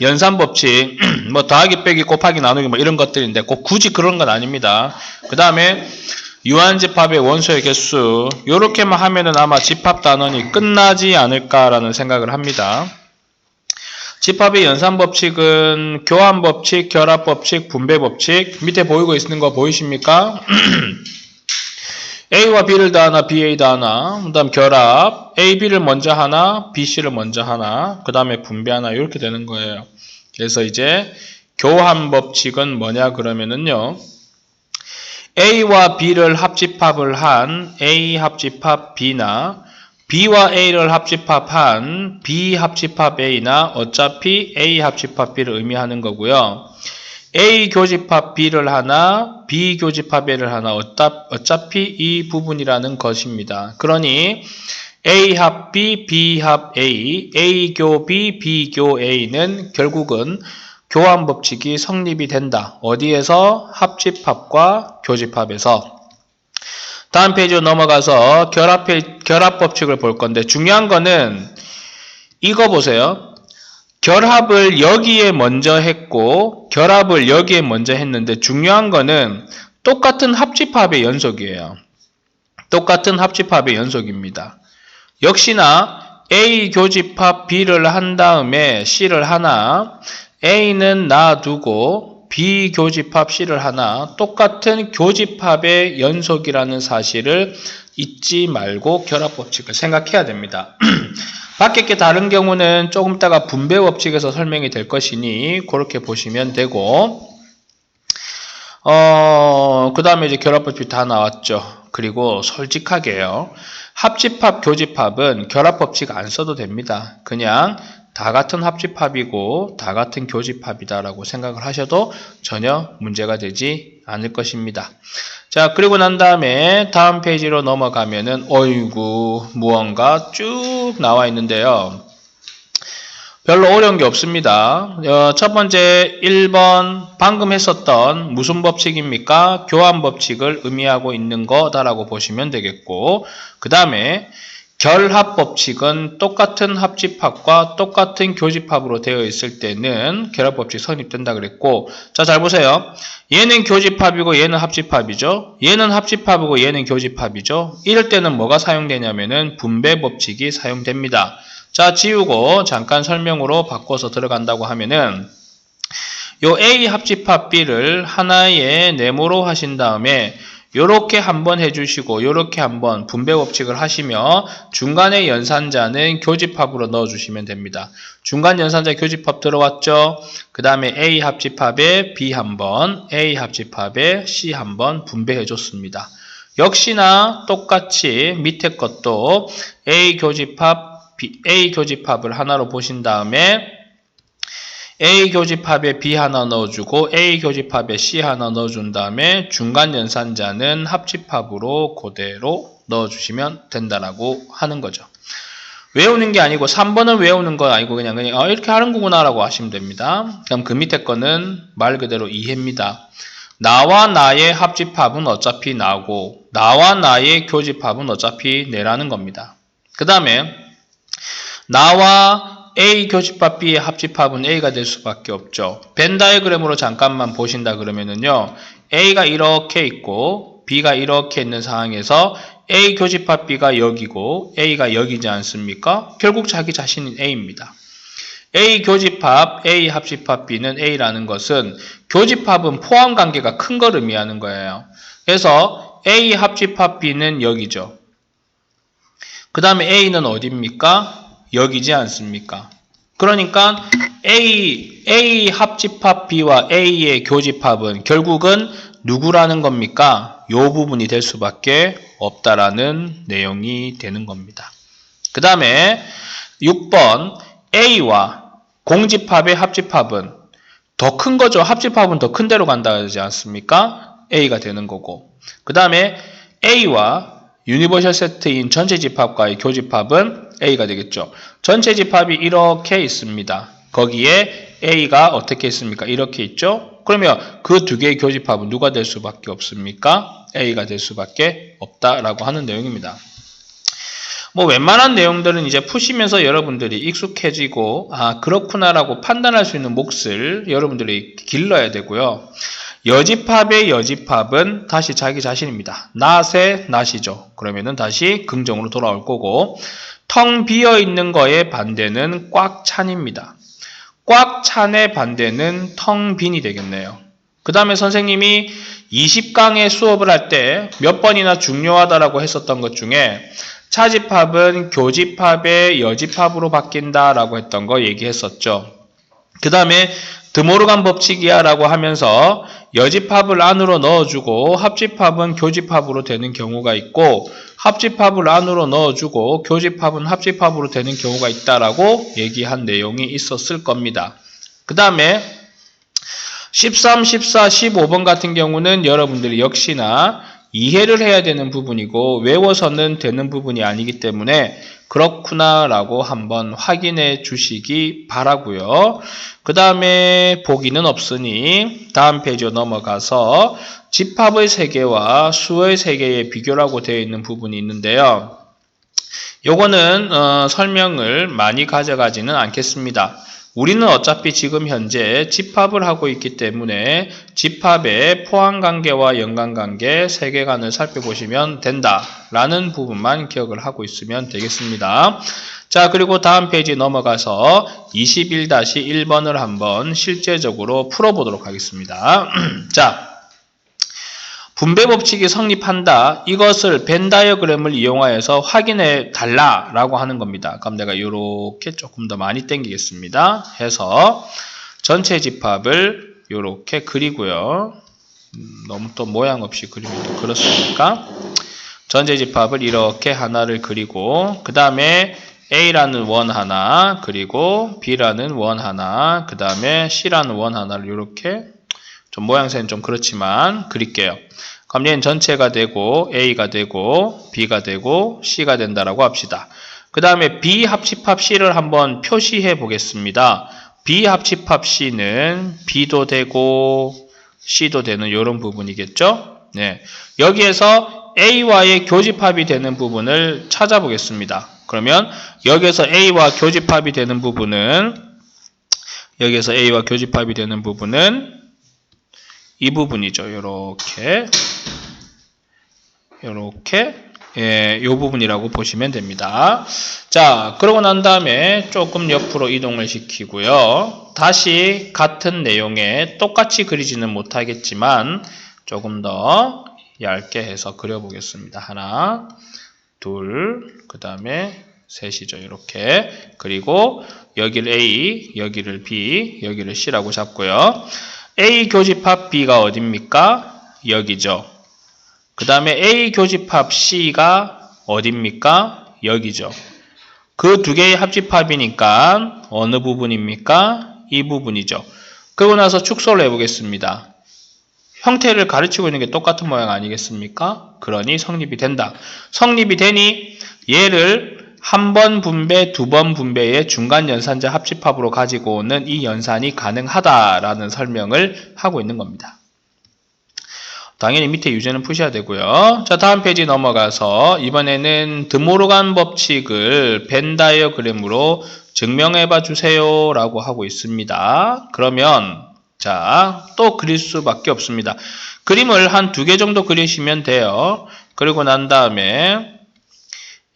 연산법칙, 뭐 더하기 빼기 곱하기 나누기 뭐 이런 것들인데 꼭 굳이 그런 건 아닙니다. 그 다음에 유한집합의 원소의 개수 요렇게만 하면은 아마 집합 단원이 끝나지 않을까라는 생각을 합니다. 집합의 연산법칙은 교환법칙, 결합법칙, 분배법칙 밑에 보이고 있는 거 보이십니까? A와 B를 더하나 BA 더하나 그 다음 결합 A, B를 먼저 하나 B, C를 먼저 하나 그 다음에 분배하나 이렇게 되는 거예요. 그래서 이제 교환법칙은 뭐냐 그러면은요 A와 B를 합집합을 한 A 합집합 B나 B와 A를 합집합한 B 합집합 A나 어차피 A 합집합 B를 의미하는 거고요. A 교집합 B를 하나, B 교집합 A를 하나 어차피 이 부분이라는 것입니다. 그러니 A 합 B, B 합 A, A 교 B, B 교 A는 결국은 교환법칙이 성립이 된다. 어디에서? 합집합과 교집합에서. 다음 페이지로 넘어가서 결합법칙을 볼 건데 중요한 거는 이거 보세요. 결합을 여기에 먼저 했고 결합을 여기에 먼저 했는데 중요한 거는 똑같은 합집합의 연속이에요. 똑같은 합집합의 연속입니다. 역시나 A 교집합 B를 한 다음에 C를 하나 A는 놔두고 B 교집합 C를 하나 똑같은 교집합의 연속이라는 사실을 잊지 말고 결합법칙을 생각해야 됩니다. 밖에 게 다른 경우는 조금 이따가 분배법칙에서 설명이 될 것이니 그렇게 보시면 되고 그 다음에 이제 결합법칙 다 나왔죠. 그리고 솔직하게요. 합집합, 교집합은 결합법칙 안 써도 됩니다. 그냥 다 같은 합집합이고 다 같은 교집합이다라고 생각을 하셔도 전혀 문제가 되지 않을 것입니다. 자, 그리고 난 다음에 다음 페이지로 넘어가면은 어이구 무언가 쭉 나와 있는데요. 별로 어려운 게 없습니다. 첫 번째 1번 방금 했었던 무슨 법칙입니까? 교환법칙을 의미하고 있는 거다라고 보시면 되겠고 그 다음에 결합법칙은 똑같은 합집합과 똑같은 교집합으로 되어 있을 때는 결합법칙 성립된다 그랬고 자, 잘 보세요. 얘는 교집합이고 얘는 합집합이죠. 얘는 합집합이고 얘는 교집합이죠. 이럴 때는 뭐가 사용되냐면은 분배법칙이 사용됩니다. 자, 지우고 잠깐 설명으로 바꿔서 들어간다고 하면은 요 A 합집합 B를 하나의 네모로 하신 다음에 요렇게 한번 해주시고 요렇게 한번 분배법칙을 하시며 중간에 연산자는 교집합으로 넣어주시면 됩니다. 중간 연산자 교집합 들어왔죠? 그 다음에 A 합집합에 B 한번, A 합집합에 C 한번 분배해줬습니다. 역시나 똑같이 밑에 것도 A 교집합을 하나로 보신 다음에 A 교집합에 B 하나 넣어주고 A 교집합에 C 하나 넣어준 다음에 중간 연산자는 합집합으로 그대로 넣어주시면 된다라고 하는 거죠. 외우는 게 아니고 3번은 외우는 거 아니고 그냥 이렇게 하는 거구나 라고 하시면 됩니다. 그럼 그 밑에 거는 말 그대로 이해입니다. 나와 나의 합집합은 어차피 나고 나와 나의 교집합은 어차피 내라는 겁니다. 그 다음에 나와 A 교집합 B의 합집합은 A가 될 수밖에 없죠. 벤 다이어그램으로 잠깐만 보신다 그러면은요. A가 이렇게 있고 B가 이렇게 있는 상황에서 A 교집합 B가 여기고 A가 여기지 않습니까? 결국 자기 자신인 A입니다. A 교집합 A 합집합 B는 A라는 것은 교집합은 포함관계가 큰 걸 의미하는 거예요. 그래서 A 합집합 B는 여기죠. 그 다음에 A는 어디입니까? 여기지 않습니까? 그러니까 A 합집합 B와 A의 교집합은 결국은 누구라는 겁니까? 요 부분이 될 수밖에 없다라는 내용이 되는 겁니다. 그 다음에 6번 A와 공집합의 합집합은 더 큰 거죠. 합집합은 더 큰 데로 간다 하지 않습니까? A가 되는 거고 그 다음에 A와 유니버셜 세트인 전체 집합과의 교집합은 A가 되겠죠. 전체 집합이 이렇게 있습니다. 거기에 A가 어떻게 있습니까? 이렇게 있죠. 그러면 그 두 개의 교집합은 누가 될 수밖에 없습니까? A가 될 수밖에 없다라고 하는 내용입니다. 뭐 웬만한 내용들은 이제 푸시면서 여러분들이 익숙해지고 그렇구나라고 판단할 수 있는 몫을 여러분들이 길러야 되고요. 여집합의 여집합은 다시 자기 자신입니다. 낫의 낫이죠. 그러면은 다시 긍정으로 돌아올 거고, 텅 비어 있는 거의 반대는 꽉 찬입니다. 꽉 찬의 반대는 텅 빈이 되겠네요. 그 다음에 선생님이 20강의 수업을 할 때 몇 번이나 중요하다라고 했었던 것 중에 차집합은 교집합의 여집합으로 바뀐다라고 했던 거 얘기했었죠. 그 다음에 드모르간 법칙이야 라고 하면서 여집합을 안으로 넣어주고 합집합은 교집합으로 되는 경우가 있고, 합집합을 안으로 넣어주고 교집합은 합집합으로 되는 경우가 있다라고 얘기한 내용이 있었을 겁니다. 그 다음에 13, 14, 15번 같은 경우는 여러분들이 역시나 이해를 해야 되는 부분이고 외워서는 되는 부분이 아니기 때문에 그렇구나 라고 한번 확인해 주시기 바라고요. 그 다음에 보기는 없으니 다음 페이지로 넘어가서 집합의 세계와 수의 세계의 비교라고 되어 있는 부분이 있는데요. 요거는 설명을 많이 가져가지는 않겠습니다. 우리는 어차피 지금 현재 집합을 하고 있기 때문에 집합의 포함관계와 연관관계, 세계관을 살펴보시면 된다라는 부분만 기억을 하고 있으면 되겠습니다. 자, 그리고 다음 페이지 넘어가서 21-1번을 한번 실제적으로 풀어보도록 하겠습니다. 자, 분배 법칙이 성립한다. 이것을 벤 다이어그램을 이용하여서 확인해 달라 라고 하는 겁니다. 그럼 내가 이렇게 조금 더 많이 당기겠습니다. 해서 전체 집합을 이렇게 그리고요. 너무 또 모양 없이 그리면 또 그렇습니까? 전체 집합을 이렇게 하나를 그리고 그 다음에 A라는 원 하나, 그리고 B라는 원 하나, 그 다음에 C라는 원 하나를 이렇게 좀 모양새는 좀 그렇지만 그릴게요. 그럼 얘는 전체가 되고 A가 되고 B가 되고 C가 된다라고 합시다. 그 다음에 B 합집합 C를 한번 표시해 보겠습니다. B 합집합 C는 B도 되고 C도 되는 이런 부분이겠죠? 네. 여기에서 A와의 교집합이 되는 부분을 찾아보겠습니다. 그러면 여기에서 A와 교집합이 되는 부분은 이 부분이죠. 요렇게 예, 요 부분이라고 보시면 됩니다. 자, 그러고 난 다음에 조금 옆으로 이동을 시키고요. 다시 같은 내용에 똑같이 그리지는 못하겠지만 조금 더 얇게 해서 그려보겠습니다. 하나, 둘, 그 다음에 셋이죠. 이렇게. 그리고 여기를 A, 여기를 B, 여기를 C라고 잡고요. A 교집합 B가 어딥니까? 여기죠. 그 다음에 A 교집합 C가 어딥니까? 여기죠. 그 두 개의 합집합이니까 어느 부분입니까? 이 부분이죠. 그러고 나서 축소를 해보겠습니다. 형태를 가르치고 있는 게 똑같은 모양 아니겠습니까? 그러니 성립이 된다. 성립이 되니 얘를 한 번 분배, 두 번 분배의 중간 연산자 합집합으로 가지고 오는 이 연산이 가능하다라는 설명을 하고 있는 겁니다. 당연히 밑에 유제는 푸셔야 되고요. 자, 다음 페이지 넘어가서 이번에는 드모르간 법칙을 벤 다이어그램으로 증명해 봐 주세요 라고 하고 있습니다. 그러면 자, 또 그릴 수밖에 없습니다. 그림을 한 2개 정도 그리시면 돼요. 그리고 난 다음에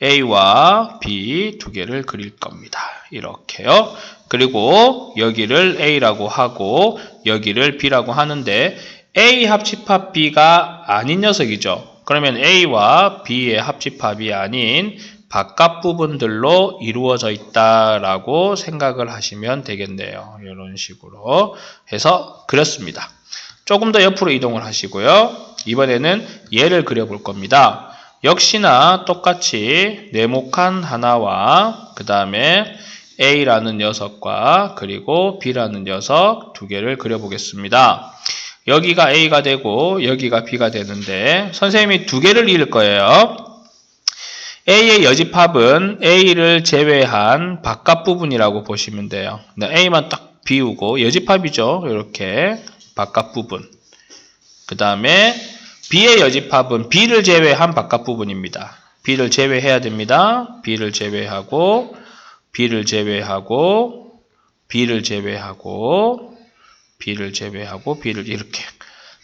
A와 B 2개를 그릴 겁니다. 이렇게요. 그리고 여기를 A라고 하고 여기를 B라고 하는데 A 합집합 B가 아닌 녀석이죠. 그러면 A와 B의 합집합이 아닌 바깥 부분들로 이루어져 있다라고 생각을 하시면 되겠네요. 이런 식으로 해서 그렸습니다. 조금 더 옆으로 이동을 하시고요. 이번에는 얘를 그려볼 겁니다. 역시나 똑같이 네모칸 하나와 그 다음에 A라는 녀석과 그리고 B라는 녀석 2개를 그려보겠습니다. 여기가 A가 되고 여기가 B가 되는데 선생님이 2개를 이을 거예요. A의 여집합은 A를 제외한 바깥 부분이라고 보시면 돼요. A만 딱 비우고 여집합이죠. 이렇게 바깥 부분. 그 다음에 B의 여집합은 B를 제외한 바깥 부분입니다. B를 제외해야 됩니다. B를 제외하고 B를 제외하고 B를 제외하고 B를 제외하고 B를 이렇게.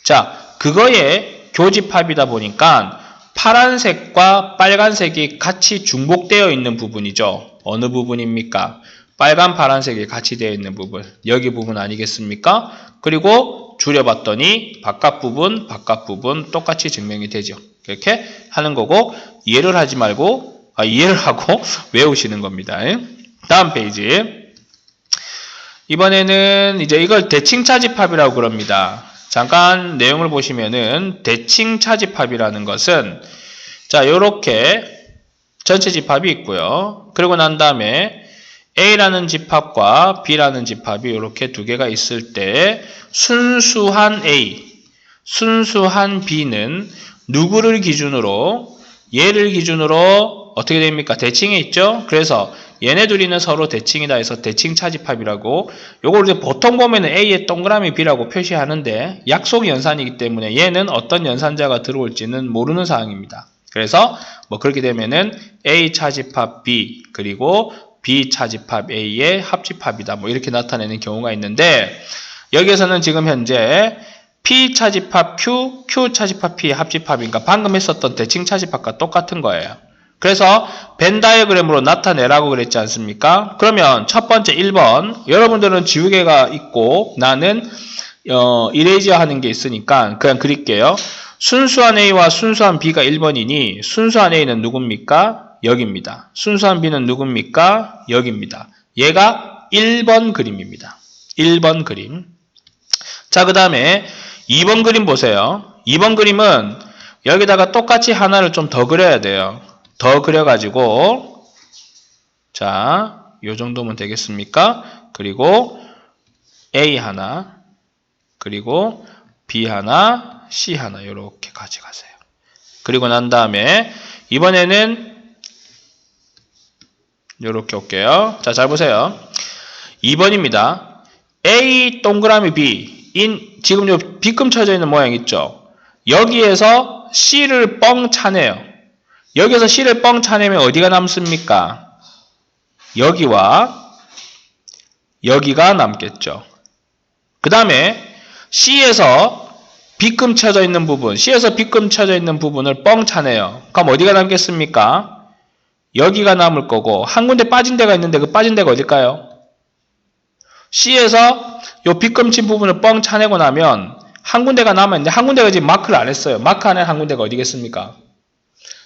자, 그거에 교집합이다 보니까 파란색과 빨간색이 같이 중복되어 있는 부분이죠. 어느 부분입니까? 빨간 파란색이 같이 되어 있는 부분. 여기 부분 아니겠습니까? 그리고 줄여봤더니 바깥 부분 똑같이 증명이 되죠. 이렇게 하는 거고 이해를 하지 말고 이해를 하고 외우시는 겁니다. 다음 페이지. 이번에는 이제 이걸 대칭차집합이라고 그럽니다. 잠깐 내용을 보시면은 대칭차집합이라는 것은 자, 요렇게 전체 집합이 있고요. 그리고 난 다음에 A라는 집합과 B라는 집합이 이렇게 두 개가 있을 때 순수한 A, 순수한 B는 누구를 기준으로 얘를 기준으로 어떻게 됩니까? 대칭에 있죠? 그래서 얘네 둘이는 서로 대칭이다 해서 대칭차집합이라고 요걸 이제 보통 보면은 A의 동그라미 B라고 표시하는데 약속 연산이기 때문에 얘는 어떤 연산자가 들어올지는 모르는 사항입니다. 그래서 뭐 그렇게 되면은 A 차집합 B 그리고 B 차집합 A의 합집합이다. 뭐 이렇게 나타내는 경우가 있는데 여기에서는 지금 현재 P 차집합 Q, Q 차집합 P의 합집합이니까 방금 했었던 대칭 차집합과 똑같은 거예요. 그래서 벤 다이어그램으로 나타내라고 그랬지 않습니까? 그러면 첫 번째 1번 여러분들은 지우개가 있고 나는 이레이저 하는 게 있으니까 그냥 그릴게요. 순수한 A와 순수한 B가 1번이니 순수한 A는 누굽니까? 여기입니다. 순수한 B는 누굽니까? 여기입니다. 얘가 1번 그림입니다. 1번 그림. 자, 그 다음에 2번 그림 보세요. 2번 그림은 여기다가 똑같이 하나를 좀 더 그려야 돼요. 더 그려가지고 자, 요 정도면 되겠습니까? 그리고 A 하나 그리고 B 하나 C 하나 이렇게 가져가세요. 그리고 난 다음에 이번에는 이렇게 올게요. 자, 잘 보세요. 2번입니다. A 동그라미 B 지금 요 B금 쳐져 있는 모양 있죠? 여기에서 C를 뻥 차내요. 여기에서 C를 뻥 차내면 어디가 남습니까? 여기와 여기가 남겠죠. 그 다음에 C에서 B금 쳐져 있는 부분, C에서 B금 쳐져 있는 부분을 뻥 차내요. 그럼 어디가 남겠습니까? 여기가 남을 거고 한 군데 빠진 데가 있는데 그 빠진 데가 어딜까요? C에서 요 B금 친 부분을 뻥 차내고 나면 한 군데가 남아있는데 한 군데가 지금 마크를 안 했어요. 마크 안에 한 군데가 어디겠습니까?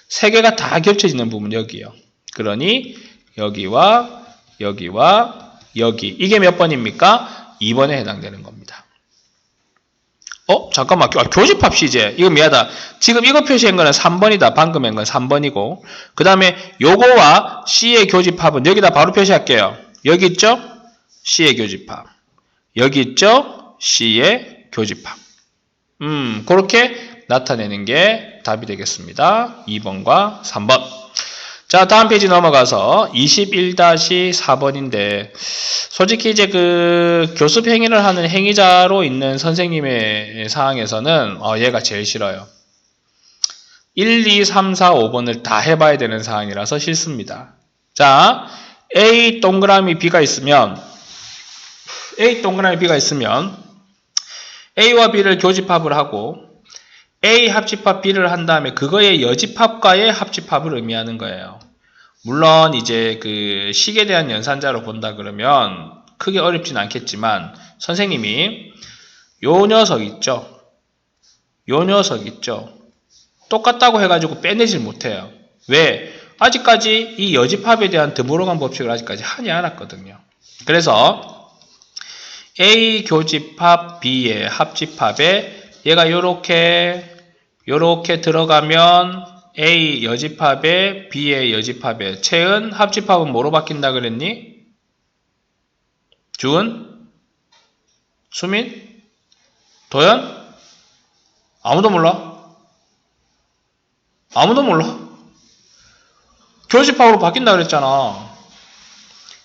세 개가 다 겹쳐지는 부분 여기요. 그러니 여기와 여기와 여기 이게 몇 번입니까? 2번에 해당되는 겁니다. 잠깐만. 교집합 시제. 이거 미안하다. 지금 이거 표시한 거는 3번이다. 방금 한 건 3번이고. 그 다음에 요거와 C의 교집합은 여기다 바로 표시할게요. 여기 있죠? C의 교집합. 여기 있죠? C의 교집합. 그렇게 나타내는 게 답이 되겠습니다. 2번과 3번. 자, 다음 페이지 넘어가서 21-4번인데 솔직히 이제 그 교습 행위를 하는 행위자로 있는 선생님의 상황에서는 얘가 제일 싫어요. 1, 2, 3, 4, 5번을 다 해봐야 되는 상황이라서 싫습니다. 자, A 동그라미 B가 있으면 A와 B를 교집합을 하고 A 합집합 B를 한 다음에 그거의 여집합과의 합집합을 의미하는 거예요. 물론 이제 그 식에 대한 연산자로 본다 그러면 크게 어렵진 않겠지만 선생님이 요 녀석 있죠? 똑같다고 해가지고 빼내질 못해요. 왜? 아직까지 이 여집합에 대한 드모로간 법칙을 아직까지 하지 않았거든요. 그래서 A 교집합 B의 합집합에 얘가 요렇게 들어가면 A 여집합에 B의 여집합에 채은 합집합은 뭐로 바뀐다 그랬니? 주은? 수민? 도연? 아무도 몰라? 교집합으로 바뀐다 그랬잖아.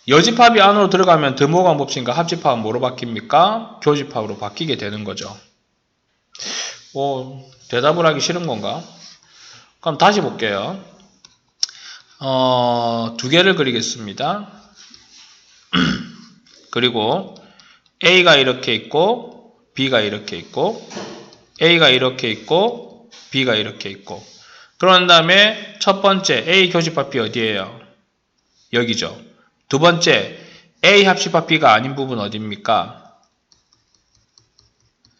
여집합이 안으로 들어가면 드모간 법칙인가 합집합은 뭐로 바뀝니까? 교집합으로 바뀌게 되는 거죠. 대답을 하기 싫은 건가? 그럼 다시 볼게요. 두 개를 그리겠습니다. 그리고 A가 이렇게 있고 B가 이렇게 있고 A가 이렇게 있고 B가 이렇게 있고 그런 다음에 첫 번째 A 교집합 B 어디예요? 여기죠. 두 번째 A 합집합 B가 아닌 부분 어디입니까?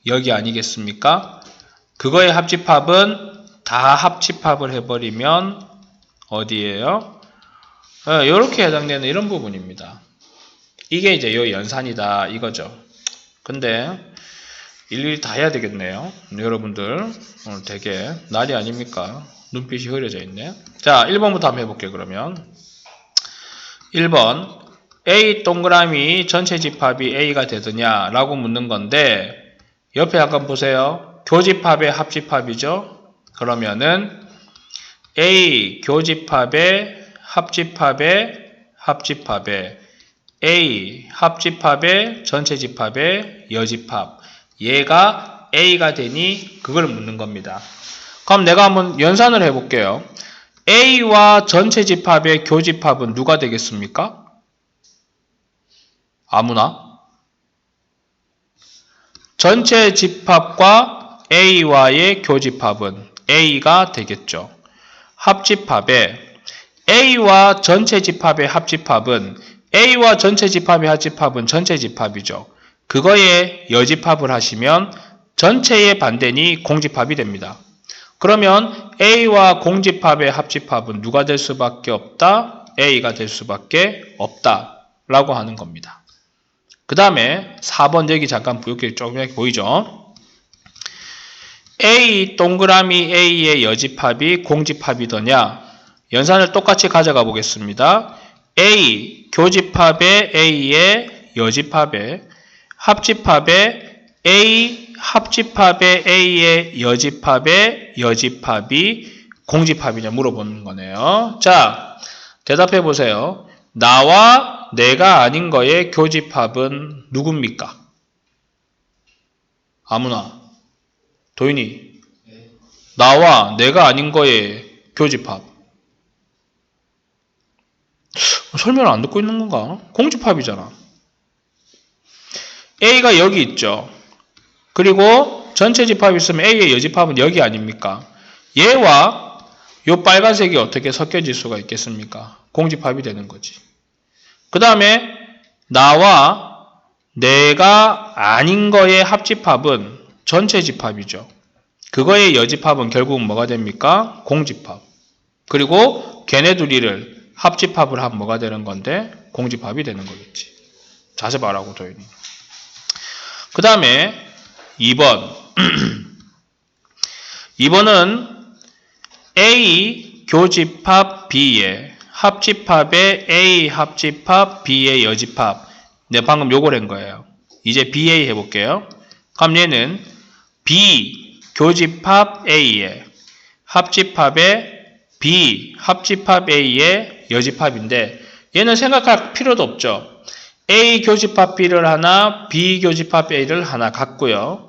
여기 아니겠습니까? 그거의 합집합은 다 합집합을 해버리면 어디예요? 이렇게 해당되는 이런 부분입니다. 이게 이제 요 연산이다 이거죠. 근데 일일이 다 해야 되겠네요. 여러분들 오늘 되게 날이 아닙니까? 눈빛이 흐려져 있네. 자, 1번부터 한번 해볼게요. 그러면 1번 A 동그라미 전체 집합이 A가 되느냐 라고 묻는 건데 옆에 약간 보세요. 교집합의 합집합이죠. 그러면은 A 교집합의 합집합의 합집합의 A 합집합의 전체 집합의 여집합 얘가 A가 되니 그걸 묻는 겁니다. 그럼 내가 한번 연산을 해볼게요. A와 전체 집합의 교집합은 누가 되겠습니까? 아무나? 전체 집합과 A와의 교집합은 A가 되겠죠. 합집합에 A와 전체 집합의 합집합은 A와 전체 집합의 합집합은 전체 집합이죠. 그거에 여집합을 하시면 전체의 반대니 공집합이 됩니다. 그러면 A와 공집합의 합집합은 누가 될 수밖에 없다? A가 될 수밖에 없다 라고 하는 겁니다. 그 다음에 4번 여기 잠깐 이렇게 조금 이렇게 보이죠? A 동그라미 A의 여집합이 공집합이더냐? 연산을 똑같이 가져가 보겠습니다. A 교집합의 A의 여집합에 합집합의 A 합집합의 A의 여집합의 여집합이 공집합이냐 물어보는 거네요. 자, 대답해 보세요. 나와 내가 아닌 거의 교집합은 누굽니까? 아무나. 도윤이. 나와 내가 아닌 거의 교집합. 설명을 안 듣고 있는 건가? 공집합이잖아. A가 여기 있죠. 그리고 전체 집합이 있으면 A의 여집합은 여기 아닙니까? 얘와 요 빨간색이 어떻게 섞여질 수가 있겠습니까? 공집합이 되는 거지. 그 다음에 나와 내가 아닌 거의 합집합은 전체 집합이죠. 그거의 여집합은 결국은 뭐가 됩니까? 공집합. 그리고 걔네 둘이를 합집합을 하면 뭐가 되는 건데? 공집합이 되는 거겠지. 자세 봐라고 도윤이. 그 다음에 2번 2번은 A 교집합 B의 합집합의 A 합집합 B의 여집합. 네, 방금 요걸 한 거예요. 이제 BA 해볼게요. 그럼 얘는 B 교집합 A의 합집합의 B 합집합 A의 여집합인데 얘는 생각할 필요도 없죠. A 교집합 B를 하나, B 교집합 A를 하나 갖고요.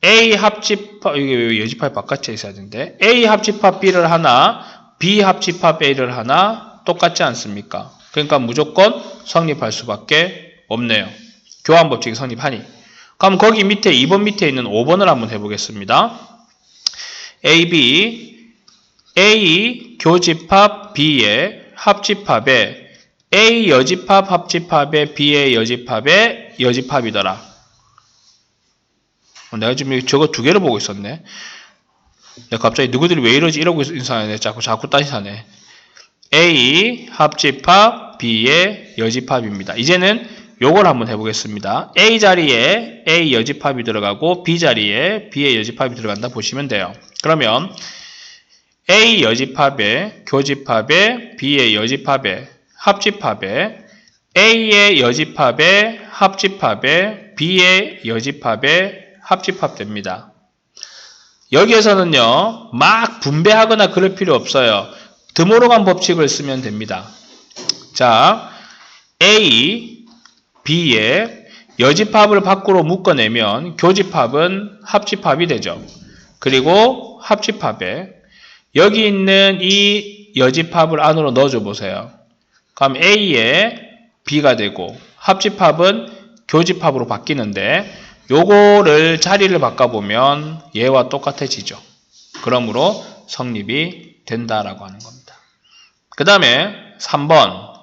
A 합집합, 이게 여집합이 바깥에 있어야 되는데, A 합집합 B를 하나, B 합집합 A를 하나, 똑같지 않습니까? 그러니까 무조건 성립할 수밖에 없네요. 교환 법칙이 성립하니. 그럼 거기 밑에 2번 밑에 있는 5번을 한번 해보겠습니다. A 교집합 B의 합집합에 A 여집합 합집합의 B의 여집합의 여집합이더라. 내가 지금 저거 두 개를 보고 있었네. 내가 갑자기 누구들이 왜 이러지 이러고 인사하네. 자꾸 딴짓하네. A 합집합 B의 여집합입니다. 이제는 요걸 한번 해보겠습니다. A 자리에 A 여집합이 들어가고 B 자리에 B의 여집합이 들어간다 보시면 돼요. 그러면 A 여집합에 교집합에 B의 여집합에 합집합에 A의 여집합에 합집합에 B의 여집합에 합집합 됩니다. 여기에서는요, 막 분배하거나 그럴 필요 없어요. 드모로간 법칙을 쓰면 됩니다. 자, A, B의 여집합을 밖으로 묶어내면 교집합은 합집합이 되죠. 그리고 합집합에 여기 있는 이 여집합을 안으로 넣어줘 보세요. 그럼 A에 B가 되고 합집합은 교집합으로 바뀌는데 요거를 자리를 바꿔보면 얘와 똑같아지죠. 그러므로 성립이 된다라고 하는 겁니다. 그 다음에 3번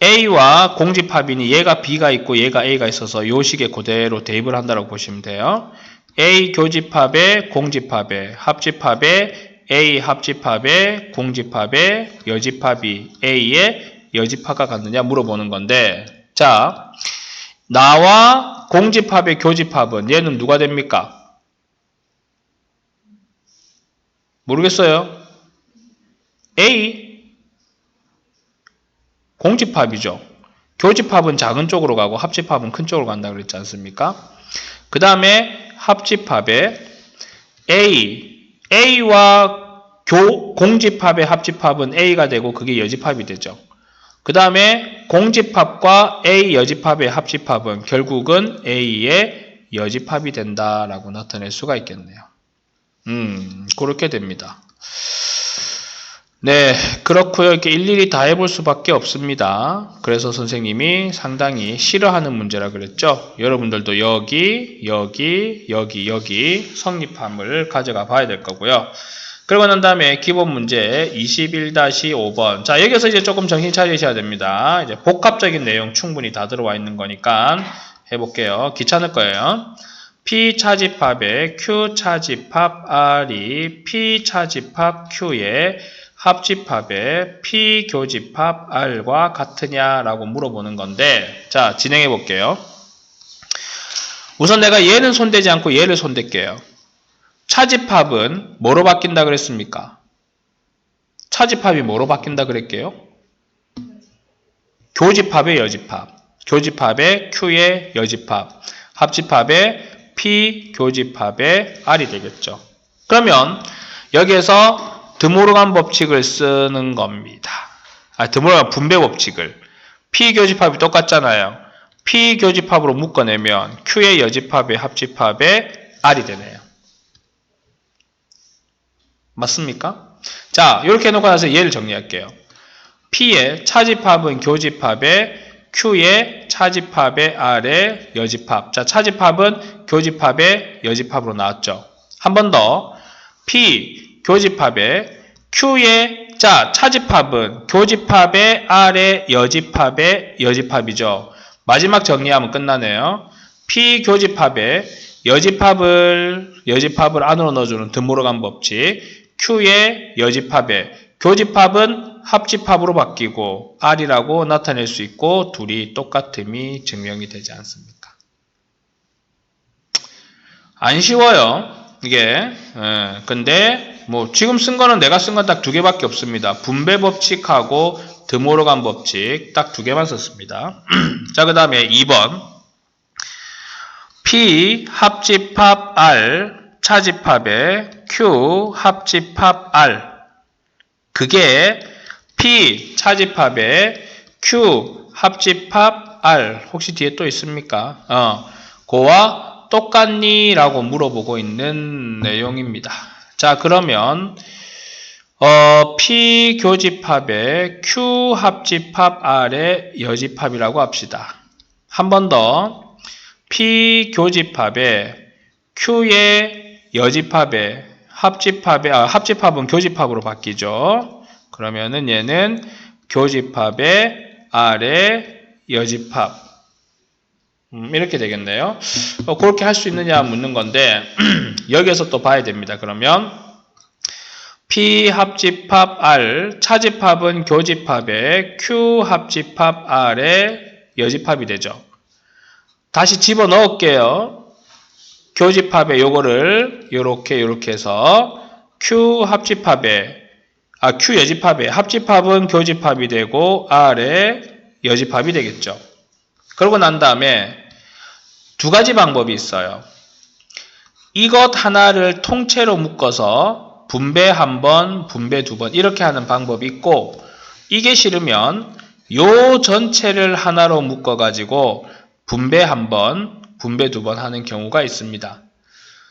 A와 공집합이니 얘가 B가 있고 얘가 A가 있어서 요 식에 그대로 대입을 한다고 보시면 돼요. A 교집합에 공집합에 합집합에 A 합집합에 공집합에 여집합이 A의 여집합과 같느냐 물어보는 건데 자 나와 공집합의 교집합은 얘는 누가 됩니까? 모르겠어요. A 공집합이죠. 교집합은 작은 쪽으로 가고 합집합은 큰 쪽으로 간다고 그랬지 않습니까? 그 다음에 합집합에 A와 공집합의 합집합은 A가 되고 그게 여집합이 되죠. 그 다음에 공집합과 A 여집합의 합집합은 결국은 A의 여집합이 된다라고 나타낼 수가 있겠네요. 그렇게 됩니다. 네, 그렇고요. 이렇게 일일이 다 해볼 수밖에 없습니다. 그래서 선생님이 상당히 싫어하는 문제라 그랬죠. 여러분들도 여기 성립함을 가져가 봐야 될 거고요. 그러고 난 다음에 기본 문제 21-5번. 자, 여기서 이제 조금 정신 차리셔야 됩니다. 이제 복합적인 내용 충분히 다 들어와 있는 거니까 해볼게요. 귀찮을 거예요. P 차집합에 Q 차집합 R이 P 차집합 Q의 합집합에 P 교집합 R과 같으냐라고 물어보는 건데 자 진행해 볼게요. 우선 내가 얘는 손대지 않고 얘를 손댈게요. 차집합은 뭐로 바뀐다 그랬습니까? 차집합이 뭐로 바뀐다 그랬게요? 교집합의 여집합, 교집합의 Q의 여집합, 합집합의 P 교집합의 R이 되겠죠. 그러면 여기에서 드모르간 법칙을 쓰는 겁니다. 드모르간 분배 법칙을. P 교집합이 똑같잖아요. P 교집합으로 묶어내면 Q의 여집합의 합집합의 R이 되네요. 맞습니까? 자, 이렇게 해놓고 나서 얘를 정리할게요. P의 차집합은 교집합의 Q의 차집합의 R의 여집합. 자, 차집합은 교집합의 여집합으로 나왔죠. 한 번 더. P 교집합의 Q의 차집합은 교집합의 R의 여집합의 여집합이죠. 마지막 정리하면 끝나네요. P 교집합의 여집합을 안으로 넣어주는 드모르간 법칙. Q의 여집합의 교집합은 합집합으로 바뀌고 R이라고 나타낼 수 있고 둘이 똑같음이 증명이 되지 않습니까? 안 쉬워요. 이게 근데 뭐 지금 쓴 거는 내가 쓴 건 딱 두 개밖에 없습니다. 분배 법칙하고 드모르간 법칙 딱 두 개만 썼습니다. 자, 그 다음에 2번 P 합집합 R 차집합에 Q 합집합 R 그게 P 차집합에 Q 합집합 R 혹시 뒤에 또 있습니까? 그와 똑같니? 라고 물어보고 있는 내용입니다. 자, 그러면 P 교집합에 Q 합집합 R의 여집합이라고 합시다. 한 번 더 P 교집합에 Q의 여집합에 합집합은 교집합으로 바뀌죠. 그러면은 얘는 교집합의 R의 여집합 이렇게 되겠네요. 그렇게 할 수 있느냐 묻는 건데 여기에서 또 봐야 됩니다. 그러면 P 합집합 R 차집합은 교집합의 Q 합집합 R의 여집합이 되죠. 다시 집어 넣을게요. 교집합에 요거를 요렇게 해서 Q 여집합에 합집합은 교집합이 되고 R의 여집합이 되겠죠. 그러고 난 다음에 두 가지 방법이 있어요. 이것 하나를 통째로 묶어서 분배 한 번, 분배 두 번 이렇게 하는 방법이 있고 이게 싫으면 요 전체를 하나로 묶어가지고 분배 한 번, 분배 두 번 하는 경우가 있습니다.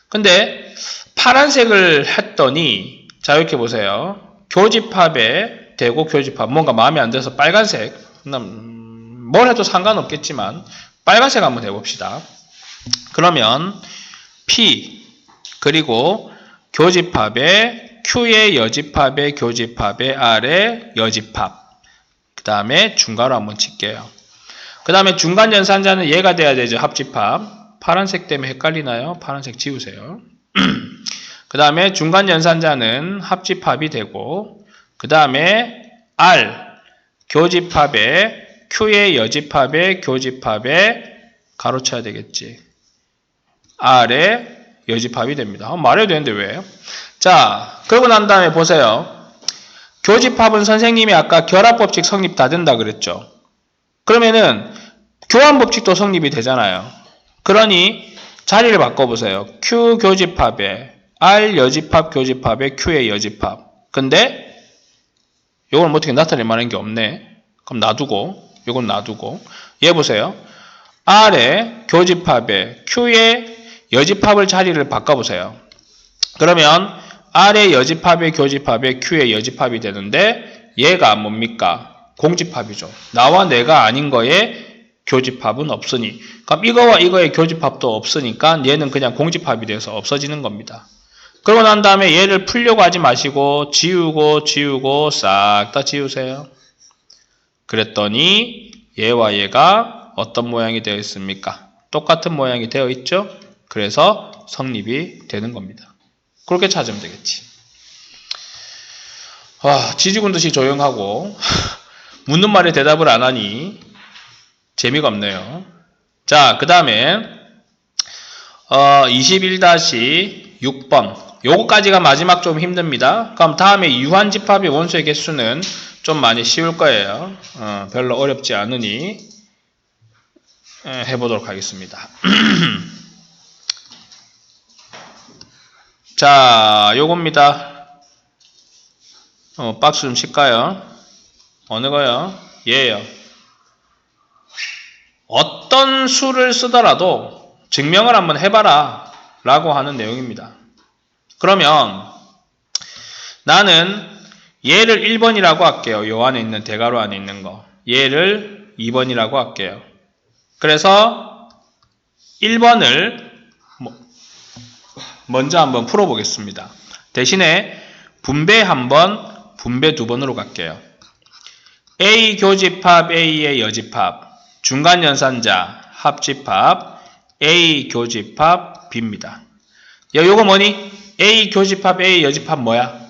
근데 파란색을 했더니 자 이렇게 보세요. 교집합에 되고 교집합. 뭔가 마음에 안 들어서 빨간색. 뭘 해도 상관없겠지만 빨간색 한번 해봅시다. 그러면 P 그리고 교집합에 Q의 여집합에 교집합에 R의 여집합. 그 다음에 중괄호 한번 칠게요. 그 다음에 중간 연산자는 얘가 돼야 되죠. 합집합. 파란색 때문에 헷갈리나요? 파란색 지우세요. 그 다음에 중간 연산자는 합집합이 되고 그 다음에 R 교집합에 Q의 여집합에 교집합에 가로 쳐야 되겠지. R의 여집합이 됩니다. 말해도 되는데 왜? 자, 그러고 난 다음에 보세요. 교집합은 선생님이 아까 결합법칙 성립 다 된다 그랬죠. 그러면은 교환법칙도 성립이 되잖아요. 그러니 자리를 바꿔보세요. Q 교집합에 R 여집합 교집합에 Q의 여집합. 근데 요건 어떻게 나타낼 만한 게 없네. 그럼 놔두고 요건 놔두고 얘 보세요. R의 교집합에 Q의 여집합을 자리를 바꿔보세요. 그러면 R의 여집합의 교집합에 Q의 여집합이 되는데 얘가 뭡니까? 공집합이죠. 나와 내가 아닌 거에 교집합은 없으니 그럼 이거와 이거의 교집합도 없으니까 얘는 그냥 공집합이 돼서 없어지는 겁니다. 그러고 난 다음에 얘를 풀려고 하지 마시고 지우고 싹 다 지우세요. 그랬더니 얘와 얘가 어떤 모양이 되어 있습니까? 똑같은 모양이 되어 있죠? 그래서 성립이 되는 겁니다. 그렇게 찾으면 되겠지. 지지군 듯이 조용하고 묻는 말에 대답을 안 하니 재미가 없네요. 자, 그 다음에 21-6번 요거까지가 마지막 좀 힘듭니다. 그럼 다음에 유한집합의 원소의 개수는 좀 많이 쉬울 거예요. 별로 어렵지 않으니 해보도록 하겠습니다. 자, 요겁니다. 박스 좀 칠까요? 어느 거요? 얘예요. 어떤 수를 쓰더라도 증명을 한번 해봐라 라고 하는 내용입니다. 그러면 나는 얘를 1번이라고 할게요. 요 안에 있는 대괄호 안에 있는 거. 얘를 2번이라고 할게요. 그래서 1번을 먼저 한번 풀어보겠습니다. 대신에 분배 한번, 분배 2번으로 갈게요. A 교집합 A의 여집합, 중간 연산자 합집합 A 교집합 B입니다. 요거 뭐니? A 교집합 A 여집합 뭐야?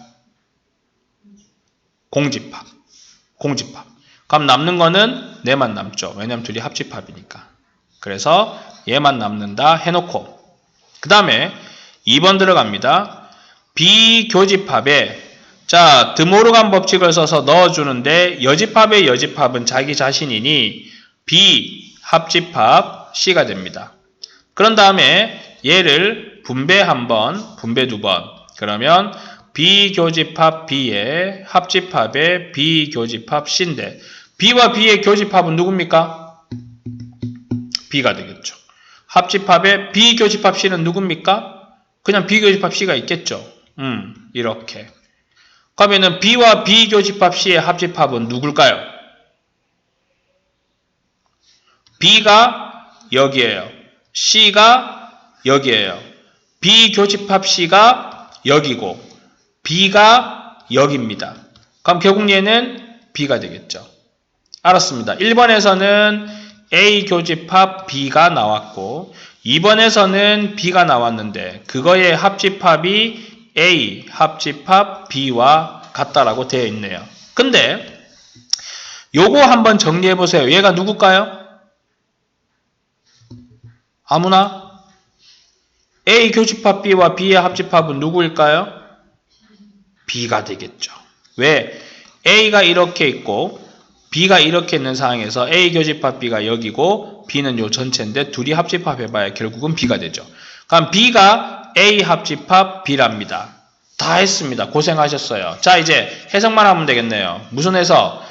공집합. 그럼 남는 거는 얘만 남죠. 왜냐면 둘이 합집합이니까. 그래서 얘만 남는다 해놓고 그 다음에 2번 들어갑니다. B 교집합에 자 드모르간 법칙을 써서 넣어주는데 여집합의 여집합은 자기 자신이니 B 합집합 C가 됩니다. 그런 다음에 얘를 분배 한번, 분배 2번. 그러면 B 교집합 B의 합집합의 B 교집합 C인데 B와 B의 교집합은 누굽니까? B가 되겠죠. 합집합의 B 교집합 C는 누굽니까? 그냥 B 교집합 C가 있겠죠. 이렇게. 그러면은 B와 B 교집합 C의 합집합은 누굴까요? B가 여기에요. C가 여기에요. B 교집합 C가 여기고 B가 여기입니다. 그럼 결국 얘는 B가 되겠죠. 알았습니다. 1번에서는 A 교집합 B가 나왔고 2번에서는 B가 나왔는데 그거의 합집합이 A 합집합 B와 같다라고 되어 있네요. 근데 요거 한번 정리해 보세요. 얘가 누굴까요? 아무나? A 교집합 B와 B의 합집합은 누구일까요? B가 되겠죠. 왜? A가 이렇게 있고 B가 이렇게 있는 상황에서 A 교집합 B가 여기고 B는 요 전체인데 둘이 합집합해봐야 결국은 B가 되죠. 그럼 B가 A 합집합 B랍니다. 다 했습니다. 고생하셨어요. 자 이제 해석만 하면 되겠네요. 무슨 해석?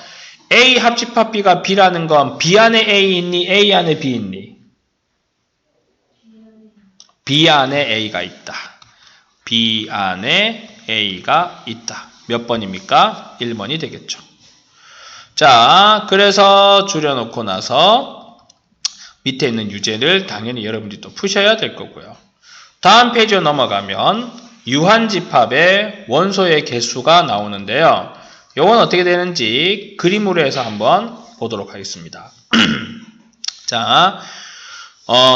A 합집합 B가 B라는 건 B 안에 A 있니? A 안에 B 있니? B 안에 A가 있다. B 안에 A가 있다. 몇 번입니까? 1번이 되겠죠. 자, 그래서 줄여놓고 나서 밑에 있는 유제를 당연히 여러분들이 또 푸셔야 될 거고요. 다음 페이지로 넘어가면 유한집합의 원소의 개수가 나오는데요. 이건 어떻게 되는지 그림으로 해서 한번 보도록 하겠습니다. 자,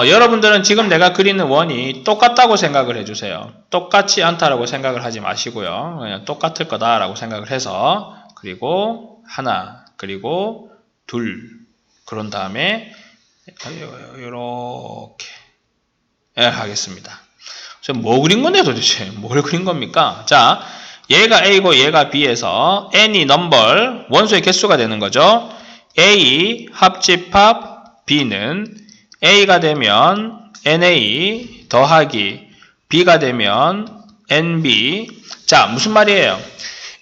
여러분들은 지금 내가 그리는 원이 똑같다고 생각을 해주세요. 똑같지 않다라고 생각을 하지 마시고요. 그냥 똑같을 거다라고 생각을 해서 그리고 하나, 그리고 둘, 그런 다음에 이렇게 하겠습니다. 뭐 그린 건데 도대체? 뭘 그린 겁니까? 자, 얘가 A고 얘가 B에서 N이 넘버 원소의 개수가 되는 거죠. A 합집합 B는 A가 되면 NA 더하기 B가 되면 NB. 자, 무슨 말이에요?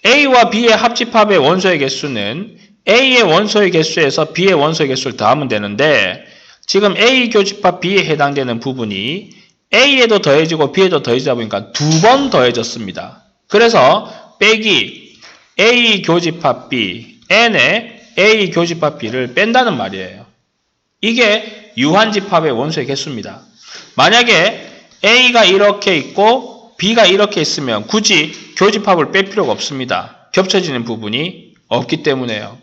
A와 B의 합집합의 원소의 개수는 A의 원소의 개수에서 B의 원소의 개수를 더하면 되는데 지금 A 교집합 B에 해당되는 부분이 A에도 더해지고 B에도 더해지다 보니까 두 번 더해졌습니다. 그래서 빼기 A 교집합 B, N의 A 교집합 B를 뺀다는 말이에요. 이게 유한집합의 원소의 개수입니다. 만약에 A가 이렇게 있고 B가 이렇게 있으면 굳이 교집합을 뺄 필요가 없습니다. 겹쳐지는 부분이 없기 때문에요.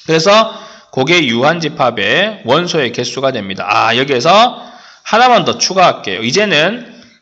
그래서 그게 유한집합의 원소의 개수가 됩니다. 아, 여기에서 하나만 더 추가할게요.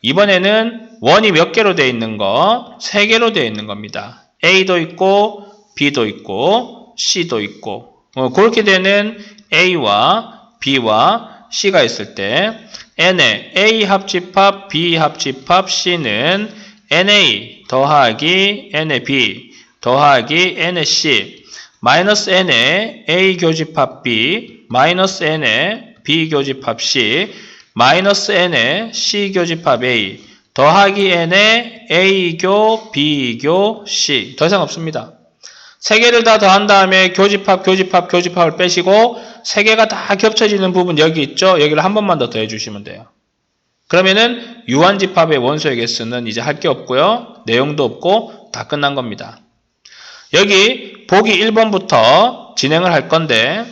이번에는 원이 몇 개로 되어 있는 거? 3개로 되어 있는 겁니다. A도 있고 B도 있고 C도 있고 그렇게 되는 A와 B와 C가 있을 때 N의 A 합집합 B 합집합 C는 NA 더하기 NB 더하기 NC 마이너스 N의 A 교집합 B 마이너스 N의 B 교집합 C 마이너스 N의 C 교집합 A 더하기 N의 A교 B교 C 더 이상 없습니다. 3개를 다 더한 다음에 교집합을 빼시고 3개가 다 겹쳐지는 부분 여기 있죠? 여기를 한 번만 더 더해주시면 돼요. 그러면은 유한집합의 원소의 개수는 이제 할 게 없고요. 내용도 없고 다 끝난 겁니다. 여기 보기 1번부터 진행을 할 건데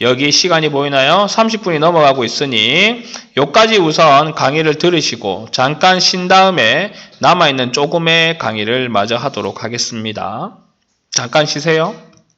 여기 시간이 보이나요? 30분이 넘어가고 있으니 여기까지 우선 강의를 들으시고 잠깐 쉰 다음에 남아있는 조금의 강의를 마저 하도록 하겠습니다. 잠깐 쉬세요.